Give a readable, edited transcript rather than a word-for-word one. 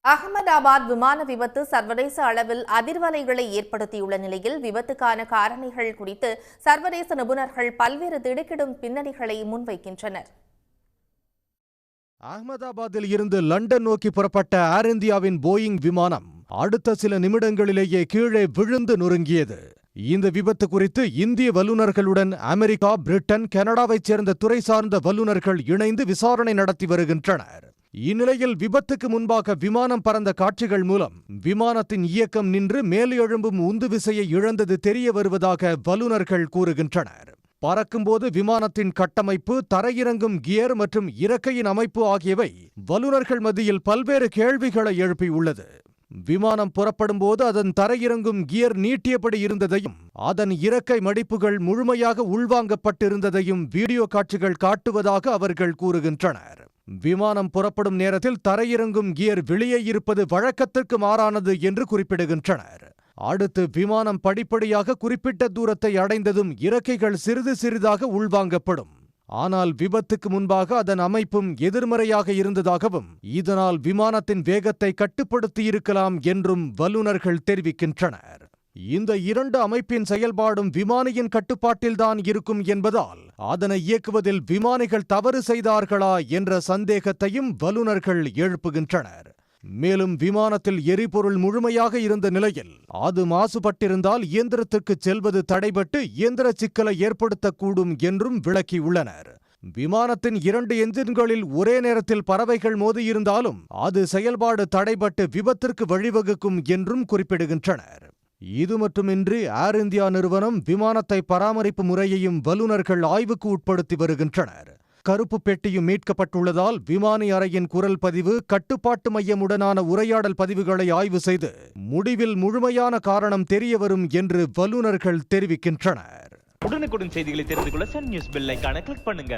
அகமதாபாத் விமான விபத்து சர்வதேச அளவில் அதிர்வலைகளை ஏற்படுத்தியுள்ள நிலையில் விபத்துக்கான காரணிகள் குறித்து சர்வதேச நிபுணர்கள் பல்வேறு திடுக்கிடும் பின்னணிகளை முன்வைக்கின்றனர். அகமதாபாத்தில் இருந்து லண்டன் நோக்கி புறப்பட்ட ஏர் இந்தியாவின் போயிங் விமானம் அடுத்த சில நிமிடங்களிலேயே கீழே விழுந்து நொறுங்கியது. இந்த விபத்து குறித்து இந்திய வல்லுநர்களுடன் அமெரிக்கா, பிரிட்டன், கனடாவைச் சேர்ந்த துறை சார்ந்த வல்லுநர்கள் இணைந்து விசாரணை நடத்தி வருகின்றனர். இந்நிலையில் விபத்துக்கு முன்பாக விமானம் பறந்த காட்சிகள் மூலம் விமானத்தின் இயக்கம் நின்று மேல் எழும்பும் உந்து விசையை இழந்தது தெரிய வருவதாக வல்லுநர்கள் கூறுகின்றனர். பறக்கும்போது விமானத்தின் கட்டமைப்பு, தரையிறங்கும் கியர் மற்றும் இறக்கையின் அமைப்பு ஆகியவை வல்லுநர்கள் மத்தியில் பல்வேறு கேள்விகளை எழுப்பியுள்ளது. விமானம் புறப்படும் போது அதன் தரையிறங்கும் கியர் நீட்டியபடி இருந்ததையும் அதன் இறக்கை மடிப்புகள் முழுமையாக உள்வாங்கப்பட்டிருந்ததையும் வீடியோ காட்சிகள் காட்டுவதாக அவர்கள் கூறுகின்றனர். விமானம் புறப்படும் நேரத்தில் தரையிறங்கும் கியர் வெளியே இருப்பது வழக்கத்திற்கு மாறானது என்று குறிப்பிடுகின்றனர். அடுத்து விமானம் படிப்படியாக குறிப்பிட்ட தூரத்தை அடைந்ததும் இறக்கைகள் சிறிது சிறிதாக உள்வாங்கப்படும். ஆனால் விபத்துக்கு முன்பாக அதன் அமைப்பும் எதிர்மறையாக இருந்ததாகவும் இதனால் விமானத்தின் வேகத்தை கட்டுப்படுத்தியிருக்கலாம் என்றும் வல்லுநர்கள் தெரிவிக்கின்றனர். இந்த இரண்டு அமைப்பின் செயல்பாடும் விமானியின் கட்டுப்பாட்டில்தான் இருக்கும் என்பதால் அதனை இயக்குவதில் விமானிகள் தவறு செய்தார்களா என்ற சந்தேகத்தையும் வல்லுநர்கள் எழுப்புகின்றனர். மேலும் விமானத்தில் எரிபொருள் முழுமையாக இருந்த நிலையில் அது மாசுபட்டிருந்தால் இயந்திரத்திற்கு செல்வது தடைபட்டு இயந்திர சிக்கலை ஏற்படுத்தக்கூடும் என்றும் விளக்கியுள்ளனர். விமானத்தின் 2 என்ஜின்களில் ஒரே நேரத்தில் பறவைகள் மோதியிருந்தாலும் அது செயல்பாடு தடைபட்டு விபத்திற்கு வழிவகுக்கும் என்றும் குறிப்பிடுகின்றனர். இது மட்டுமின்றி ஏர் இந்தியா நிறுவனம் விமானத்தை பராமரிப்பு முறையையும் வல்லுநர்கள் ஆய்வுக்கு உட்படுத்தி வருகின்றனர். கருப்பு பெட்டியும் மீட்கப்பட்டுள்ளதால் விமானி அறையின் குரல் பதிவு, கட்டுப்பாட்டு மையமுடனான உரையாடல் பதிவுகளை ஆய்வு செய்து முடிவில் முழுமையான காரணம் தெரியவரும் என்று வல்லுநர்கள் தெரிவிக்கின்றனர். உடனுக்குடன் செய்திகளை தெரிந்து கொள்ள சன் நியூஸ் பெல் ஐகானை கிளிக் பண்ணுங்க.